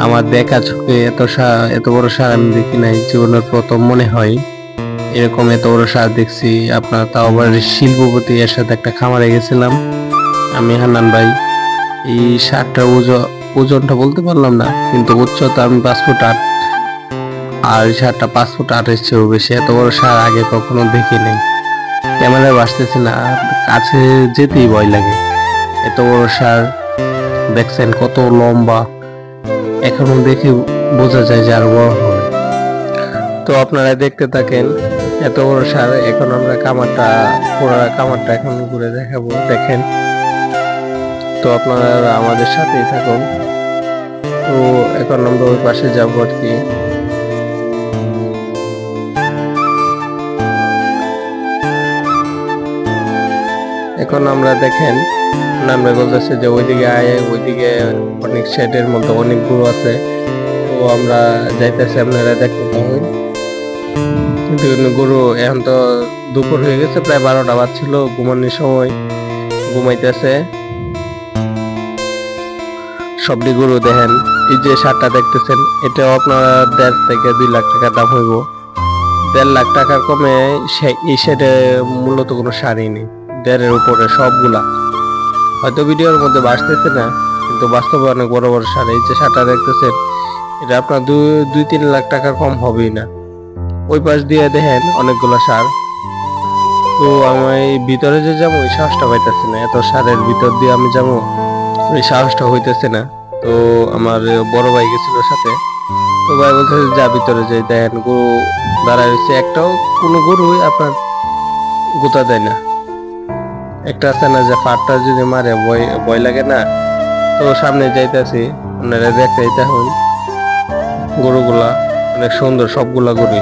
আমার দেখা চোখে এত বড় সার আমি দেখি নাই, জীবনের প্রথম মনে হয় এরকম এত বড় সার দেখছি। আপনার তাও আবার শিল্পপতি এর সাথে একটা খামারে গেছিলাম আমি, হান্নান ভাই। এই সারটার ওজনটা বলতে পারলাম না, কিন্তু উচ্চতা আমি 5 ফুট 8, আর এই সারটা 5 ফুট 8 এর চেয়েও বেশি। এত বড় সার আগে কখনো দেখি নাই। ক্যামেরায় বাসতেছি না, কাছে যেতেই ভয় লাগে। এত বড় সার দেখছেন, কত লম্বা, এখনো দেখে বোঝা যায় যে আরো বড় হবে। তো আপনারা দেখতে থাকেন এত বড় সার। এখন আমরা পুরো কামারটা এখন ঘুরে দেখাবো, দেখেন। তো আপনারা আমাদের সাথেই থাকুন। তো এখন আমরা ওই পাশে যাবো আর কি। এখন আমরা দেখেন নামে বলতেছে যে ওইদিকে আয়, ওইদিকে অনেক শেডের মধ্যে অনেক গরু আছে। তো আমরা যাইতেছি, আপনারা দেখতে পাবেন। গরু এখন তো দুপুর হয়ে গেছে, প্রায় 12টা বাজছিল, ঘুমানোর সময় ঘুমাইতেছে সবটি গরু। দেখেন এই যে সারটা দেখতেছেন, এটাও আপনার 1.5 থেকে 2 লাখ টাকা দাম হইব। 1.5 লাখ টাকার কমে এই শেডে মূলত কোনো সারই নেই। 1.5-এর উপরে সবগুলা, হয়তো ভিডিওর মধ্যে বাসতেছে না, কিন্তু বাস্তবে অনেক বড় বড় সার। এই যে সারটা দেখতেছেন, এটা আপনার 2-3 লাখ টাকার কম হবেই না। ওই পাশ দিয়ে দেখেন অনেকগুলো সার। তো আমি ভিতরে যে যাবো ওই সাহসটা পাইতেছি না, এত সারের ভিতর দিয়ে আমি যাবো ওই সাহসটা হইতেছে না। তো আমার বড় ভাই গেছিল সাথে, তো ভাই বলছে যা ভিতরে যাই। দেখেন গরু দাঁড়ায় রয়েছে, একটাও কোনো গরুই আপনার গোতা দেয় না। একটা আছে না যে ফাটটা যদি মারে ভয় ভয় লাগে না। তো সামনে যাইতেছি, আপনারা দেখতে দেখুন গরুগুলা অনেক সুন্দর, সবগুলা গরু।